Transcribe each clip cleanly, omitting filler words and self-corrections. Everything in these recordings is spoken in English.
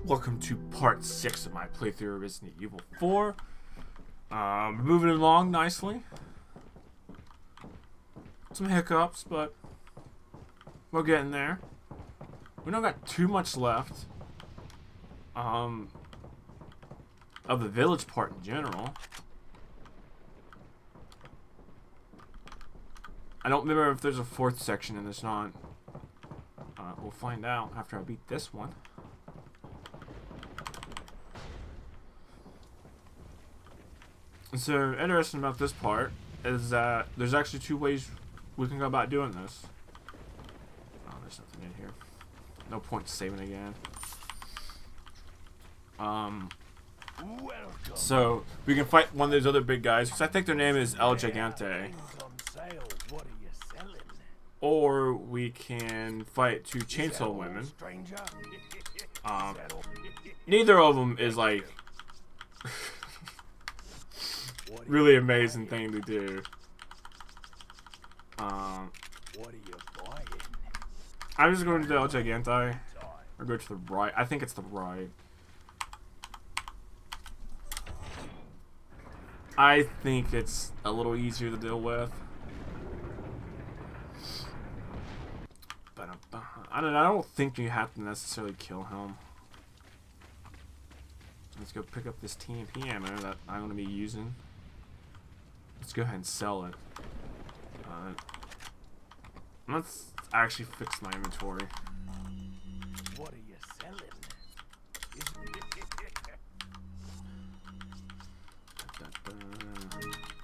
Welcome to part 6 of my playthrough of Resident Evil 4. Moving along nicely. Some hiccups, but we're getting there. We don't got too much left. Of the village part in general. I don't remember if there's a 4th section and there's not. We'll find out after I beat this one. And so, interesting about this part is that there's actually 2 ways we can go about doing this. Oh, there's nothing in here. No point saving again. So, we can fight one of those other big guys, because I think their name is El Gigante. Or we can fight 2 chainsaw women. Neither of them is like really amazing thing to do. I'm just going to the El Gigante. Or go to the right. I think it's the right. I think it's a little easier to deal with. But I don't think you have to necessarily kill him. Let's go pick up this TMP ammo that I'm going to be using. Let's go ahead and sell it. Let's actually fix my inventory. What are you selling?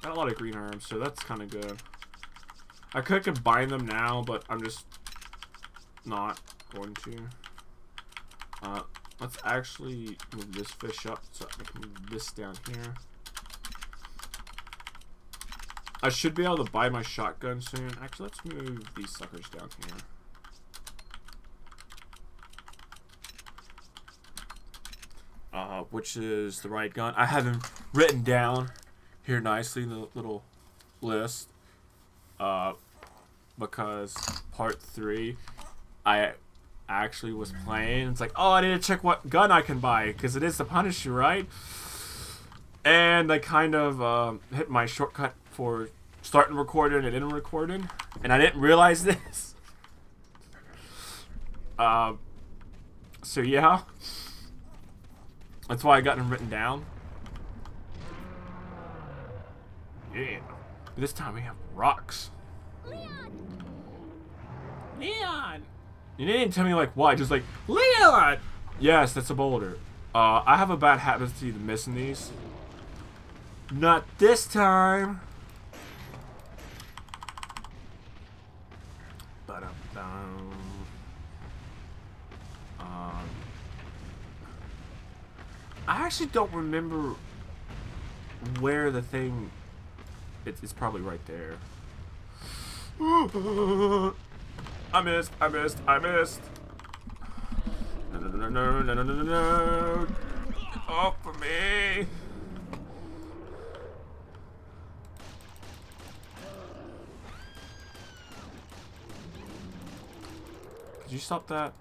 Got a lot of green herbs, so that's kind of good. I could combine them now, but I'm just not going to. Let's actually move this fish up so I can move this down here. I should be able to buy my shotgun soon. Actually, let's move these suckers down here. Which is the right gun. I have them written down here nicely in the little list. Because part 3, I actually was playing. It's like, oh, I need to check what gun I can buy because it is the Punisher, right? And I kind of hit my shortcut for starting recording and ending recording, and I didn't realize this. So yeah, that's why I got them written down. Yeah, this time we have rocks. Leon! You didn't tell me like why, just like, Leon! Yes, that's a boulder. I have a bad habit to missing these. Not this time. I actually don't remember where the thing. It's probably right there. I missed. No. Off for me. Could you stop that?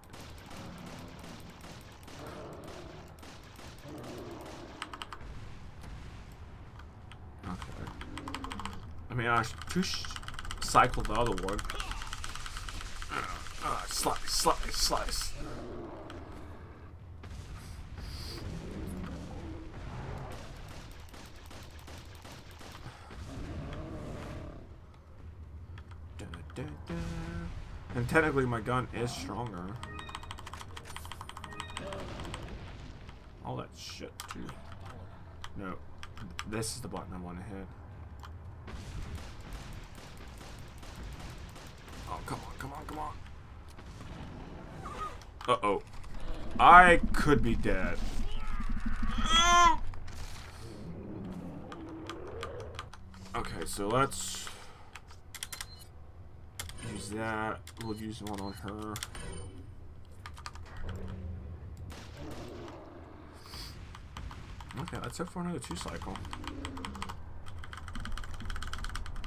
Okay. I mean, I should cycle the other one. Slice. And technically my gun is stronger. All that shit too. No. This is the button I want to hit. Oh, come on. Uh-oh. I could be dead. Okay, so let's use that. We'll use one on her. Okay, let's hope for another 2 cycle.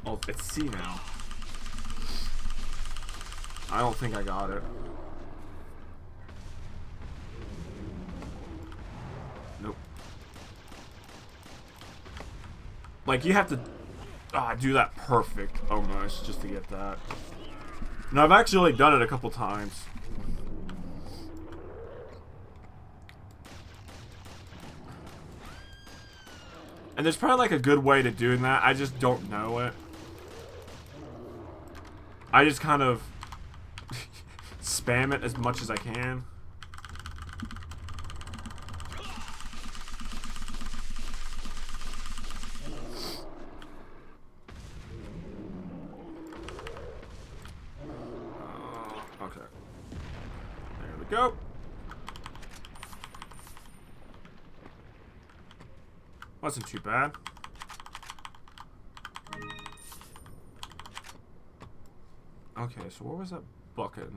Oh, it's C now. I don't think I got it. Like, you have to do that perfect, almost, just to get that. And I've actually done it a couple times. And there's probably, like, a good way to doing that. I just don't know it. I just kind of spam it as much as I can. Okay. There we go. Wasn't too bad. Okay, so where was that bucket?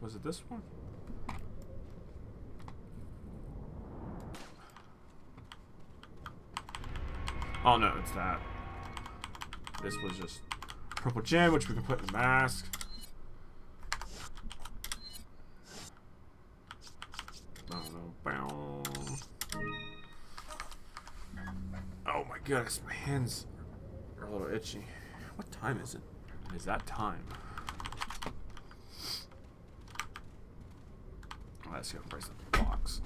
Was it this one? Oh no, it's that. This was just purple gem, which we can put in the mask. Oh my goodness, my hands are a little itchy. What time is it? It is that time. Let's go price the box.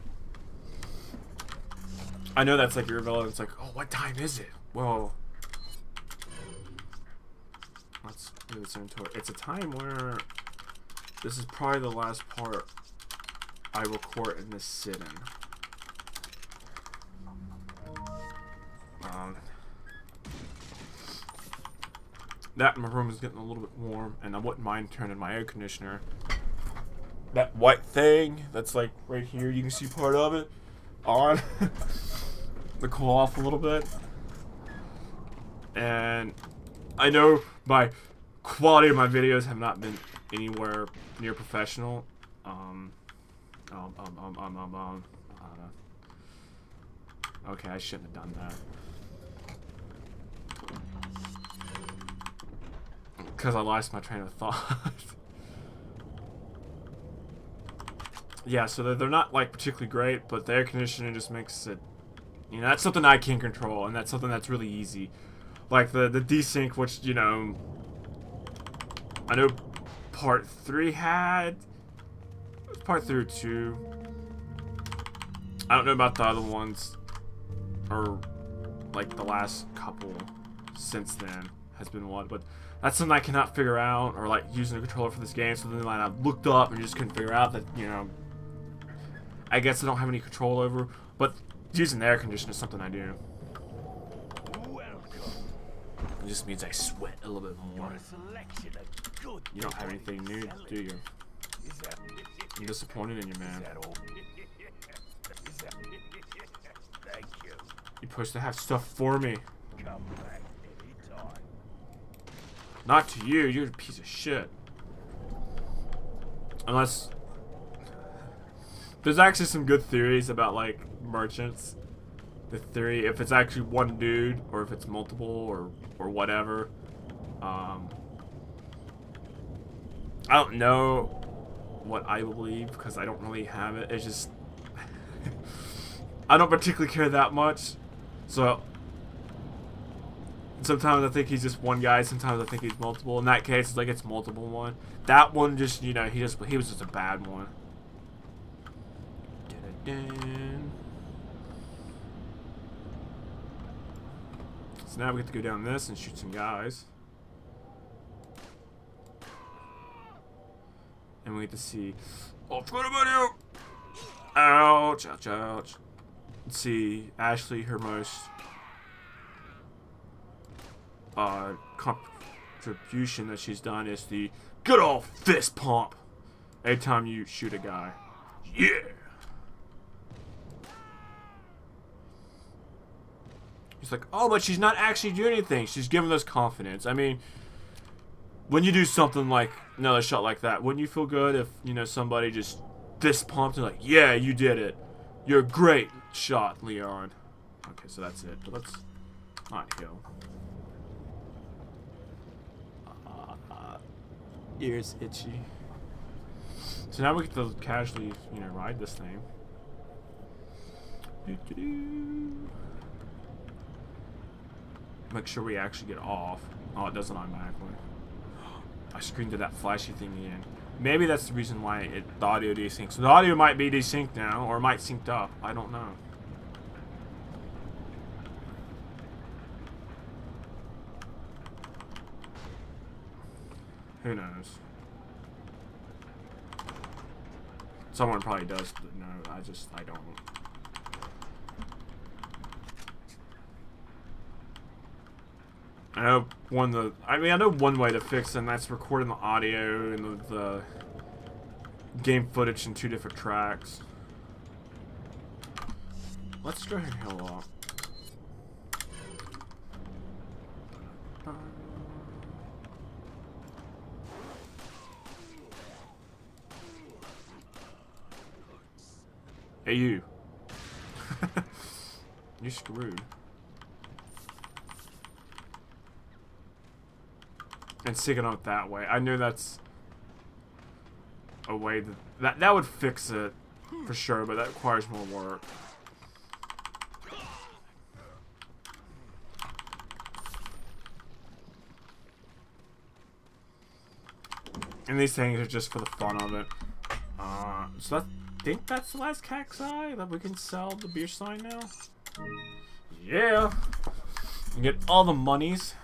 I know that's like irrelevant. It's like, oh, what time is it? Well, let's listen to it. It's a time where this is probably the last part I record in this sit-in. That in my room is getting a little bit warm, and I wouldn't mind turning my air conditioner. That white thing that's like right here, you can see part of it on the cool off a little bit. And I know my quality of my videos have not been anywhere near professional. Okay, I shouldn't have done that. Because I lost my train of thought. Yeah, so they're not like particularly great, but the air conditioning just makes it, you know, that's something I can control, and that's something that's really easy. Like the desync, which, you know, I know part 3 had, part 3 or 2. I don't know about the other ones, or like the last couple since then has been one, but that's something I cannot figure out, or like using a controller for this game, so then like, I looked up and just couldn't figure out that, you know, I guess I don't have any control over, but using the air conditioner is something I do. It just means I sweat a little bit more. You don't have anything new, do you? I'm disappointed in you, man. You're supposed to have stuff for me. Not to you, you're a piece of shit. Unless... There's actually some good theories about, like, merchants. The theory, if it's actually one dude, or if it's multiple, or whatever. I don't know what I believe, because I don't really have it. It's just... I don't particularly care that much. So... Sometimes I think he's just one guy, sometimes I think he's multiple. In that case, it's like it's multiple one. That one just, you know, he was just a bad one. So now we get to go down this and shoot some guys. And we get to see... Oh, what about you? Ouch, ouch, ouch. Let's see, Ashley, her most... contribution that she's done is the good old fist pump every time you shoot a guy. Yeah! He's like, oh, but she's not actually doing anything. She's giving us confidence. I mean, when you do something like another shot like that, wouldn't you feel good if, you know, somebody just fist pumped and like, yeah, you did it. You're a great shot, Leon. Okay, so that's it. But let's not heal. Ears itchy. So now we get to casually, you know, ride this thing. make sure we actually get off. Oh, it doesn't automatically. I screened to that flashy thing again. Maybe that's the reason why the audio desyncs. So the audio might be desynced now, or it might synced up. I don't know. Who knows? Someone probably does, but no, I don't. I know one way to fix it, and that's recording the audio and the game footage in 2 different tracks. Let's go ahead and heal up. Hey, you. You're screwed. And sticking out that way. I knew that's a way that would fix it for sure, but that requires more work. And these things are just for the fun of it. So I think that's the last cacti that we can sell the beer sign now. Yeah. And get all the monies.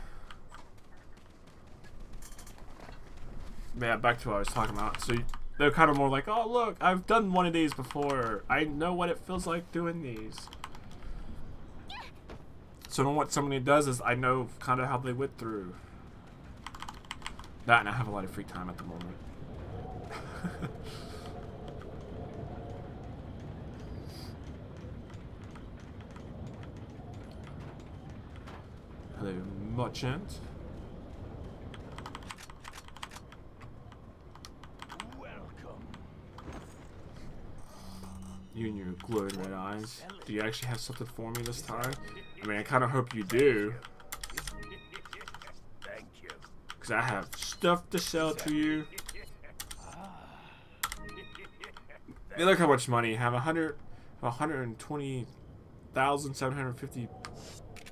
Yeah, back to what I was talking about. So they're kind of more like, oh look, I've done one of these before. I know what it feels like doing these. So then what somebody does is I know kind of how they went through. That, and I have a lot of free time at the moment. Hello, merchant. You and your glowing red eyes. Do you actually have something for me this time? I mean, I kind of hope you do. Thank you. Because I have stuff to sell to you. Hey, look how much money you have. 120,750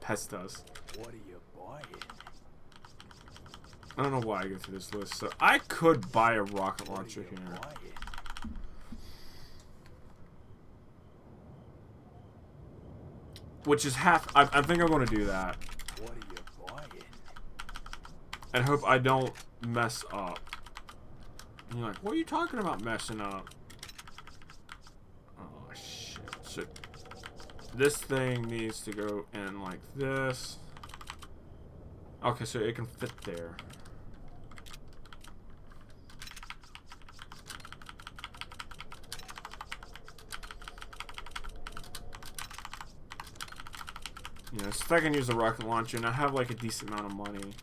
pestas. What are you buying? I don't know why I go through this list. So I could buy a rocket launcher here. Which is half. I think I'm going to do that. What are you buying? And hope I don't mess up. And you're like, what are you talking about messing up? Oh, shit. So this thing needs to go in like this. Okay, so it can fit there. Yeah, so I can use a rocket launcher, and I have like a decent amount of money.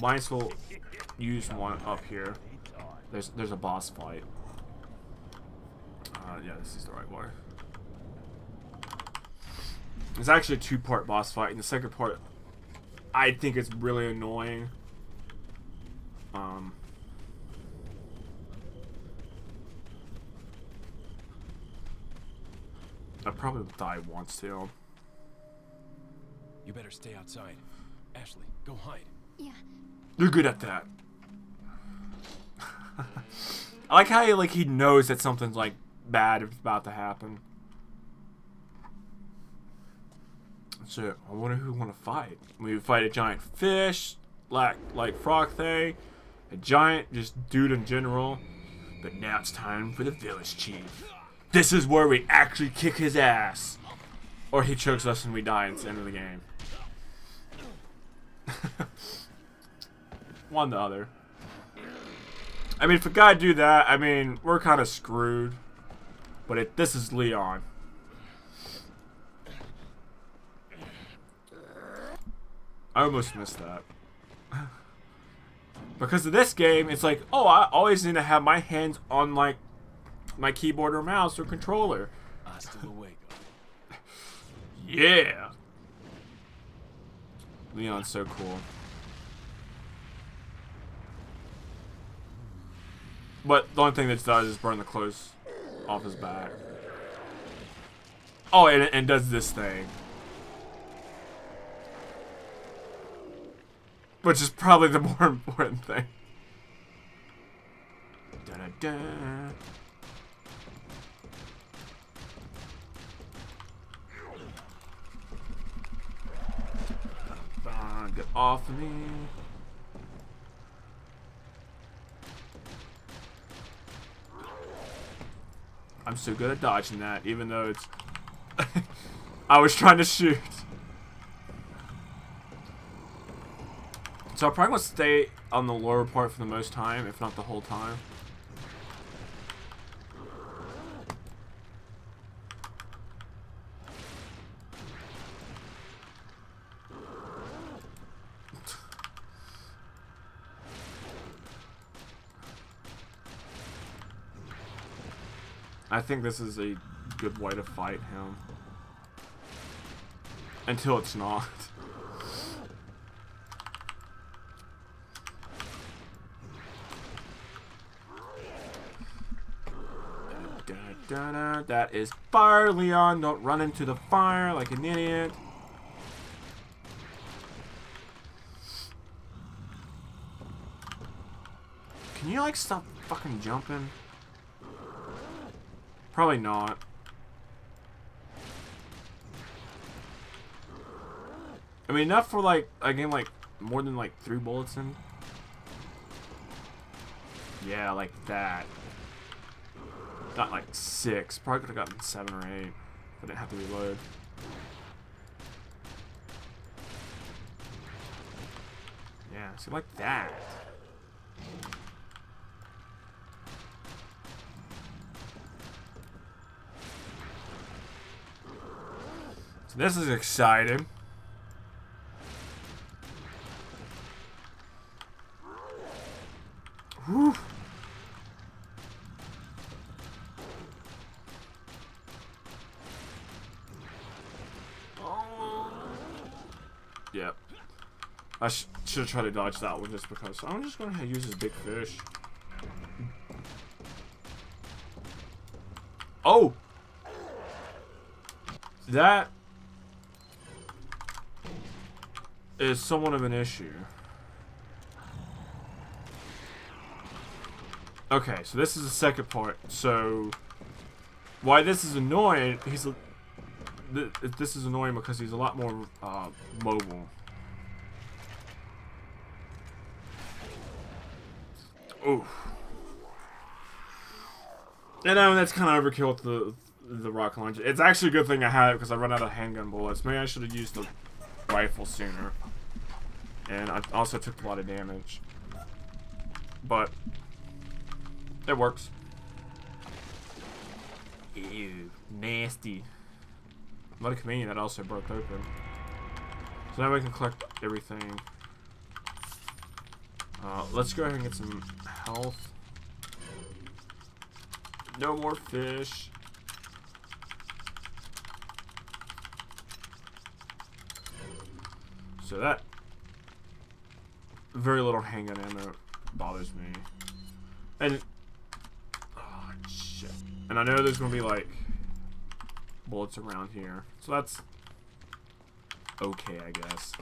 Might as well use one up here. There's a boss fight. Yeah, this is the right one. It's actually a 2-part boss fight, and the second part, I think it's really annoying. I probably will die once too. You better stay outside. Ashley, go hide. Yeah. You're good at that. I like how he knows that something's like bad is about to happen. So I wonder who we want to fight. We would fight a giant fish, like Frogthay, a giant just dude in general. But now it's time for the village chief. This is where we actually kick his ass, or he chokes us and we die at the end of the game. One or the other. I mean, if a guy do that, I mean, we're kind of screwed. But this is Leon. I almost missed that. Because of this game, it's like, oh, I always need to have my hands on like my keyboard or mouse or controller. Hasta luego. Yeah. Leon's so cool. But the only thing that does is burn the clothes off his back. Oh, and does this thing. Which is probably the more important thing. Da-da-da. Get off of me. I'm so good at dodging that, even though it's... I was trying to shoot. So I'm probably going to stay on the lower part for the most time, if not the whole time. I think this is a good way to fight him. Until it's not. That is fire, Leon. Don't run into the fire like an idiot. Can you, like, stop fucking jumping? Probably not. I mean, enough for, like, a game, like, more than, like, 3 bullets in. Yeah, like that. Not like 6. Probably could have gotten 7 or 8. But didn't have to reload. Yeah, see, like that. So this is exciting. Whew. Yep. I should have tried to dodge that one just because. I'm just going to use this big fish. Oh! That is somewhat of an issue. Okay, so this is the second part. So, why this is annoying, this is annoying because he's a lot more mobile. Oof. And I know that's kind of overkill with the rocket launcher. It's actually a good thing I had it because I run out of handgun bullets. Maybe I should have used the rifle sooner. And I also took a lot of damage. But it works. Ew, nasty. What a convenient that also broke open. So now we can collect everything. Let's go ahead and get some health. No more fish. So that very little handgun ammo bothers me. And oh shit. And I know there's gonna be like bullets around here. So that's okay, I guess.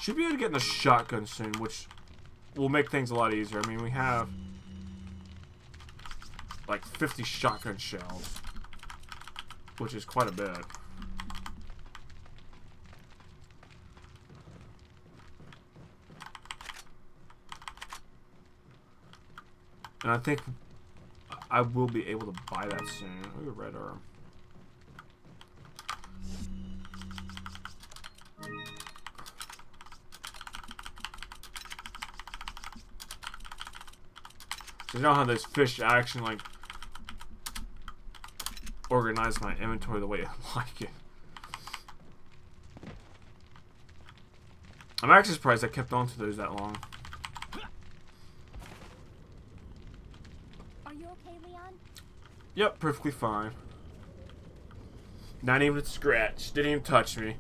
Should be able to get in a shotgun soon, which will make things a lot easier. I mean, we have like 50 shotgun shells, which is quite a bit. And I think I will be able to buy that soon. Ooh, red arm. So you know how those fish actually like organize my inventory the way I like it. I'm actually surprised I kept on to those that long. Are you okay, Leon? Yep, perfectly fine. Not even a scratch. Didn't even touch me.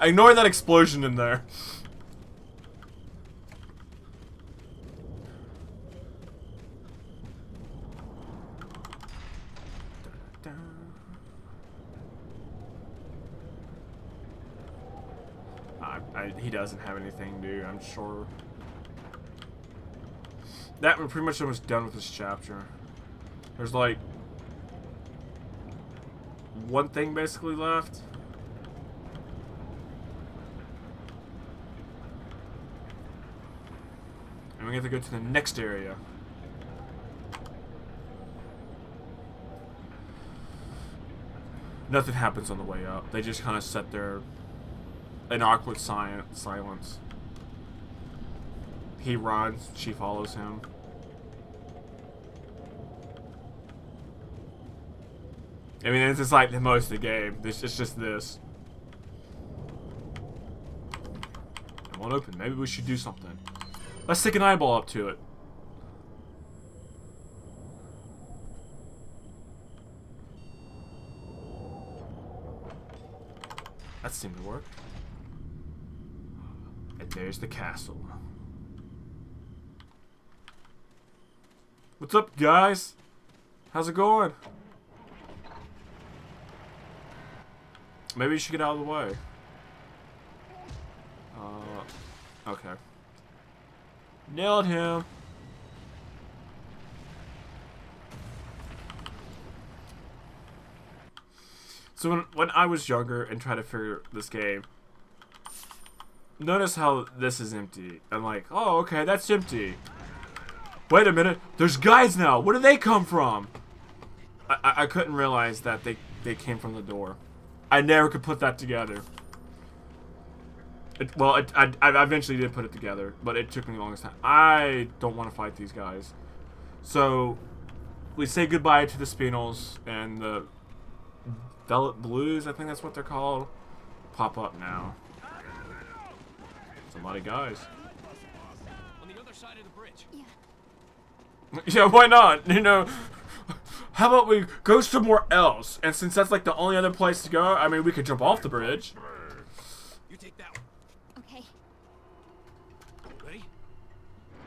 Ignore that explosion in there. he doesn't have anything new, I'm sure. That we're pretty much almost done with this chapter. There's like one thing basically left. And we have to go to the next area. Nothing happens on the way up. They just kind of sit there in awkward silence. He runs, she follows him. I mean, it's just like the most of the game. It's just this. It won't open. Maybe we should do something. Let's stick an eyeball up to it. That seemed to work. And there's the castle. What's up, guys? How's it going? Maybe you should get out of the way. Okay. Nailed him. So when I was younger and tried to figure this game, notice how this is empty. I'm like, oh, okay, that's empty. Wait a minute, there's guys now. Where did they come from? I couldn't realize that they came from the door. I never could put that together. I eventually did put it together, but it took me the longest time. I don't want to fight these guys. So, we say goodbye to the Spinels, and the Velvet Blues, I think that's what they're called, pop up now. It's a lot of guys. On the other side of the bridge. Yeah, why not? You know, how about we go somewhere else? And since that's like the only other place to go, I mean, we could jump off the bridge. You take that one. Okay. Ready?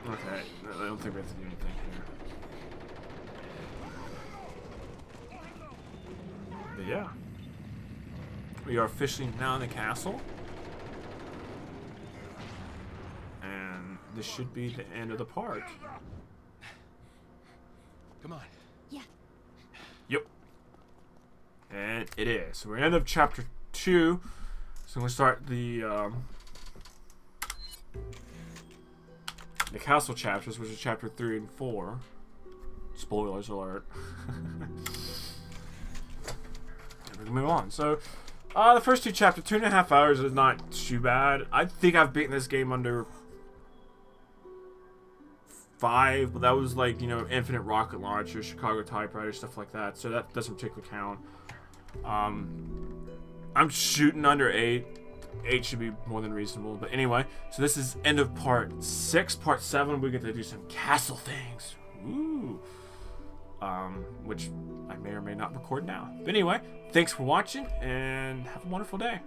Okay, I don't think we have to do anything here. But yeah. We are officially now in the castle. And this should be the end of the part. Come on. Yeah. Yep. And it is. So we're end of chapter 2. So we'll start the castle chapters, which is chapter 3 and 4. Spoilers alert. And we can move on. So the first two chapters, 2.5 hours is not too bad. I think I've beaten this game under 5, but that was like, you know, Infinite Rocket Launcher, Chicago Typewriter, stuff like that, so that doesn't particularly count. I'm shooting under 8. 8 should be more than reasonable, but anyway, so this is end of part 6. Part 7, we get to do some castle things. Ooh. Which I may or may not record now. But anyway, thanks for watching, and have a wonderful day.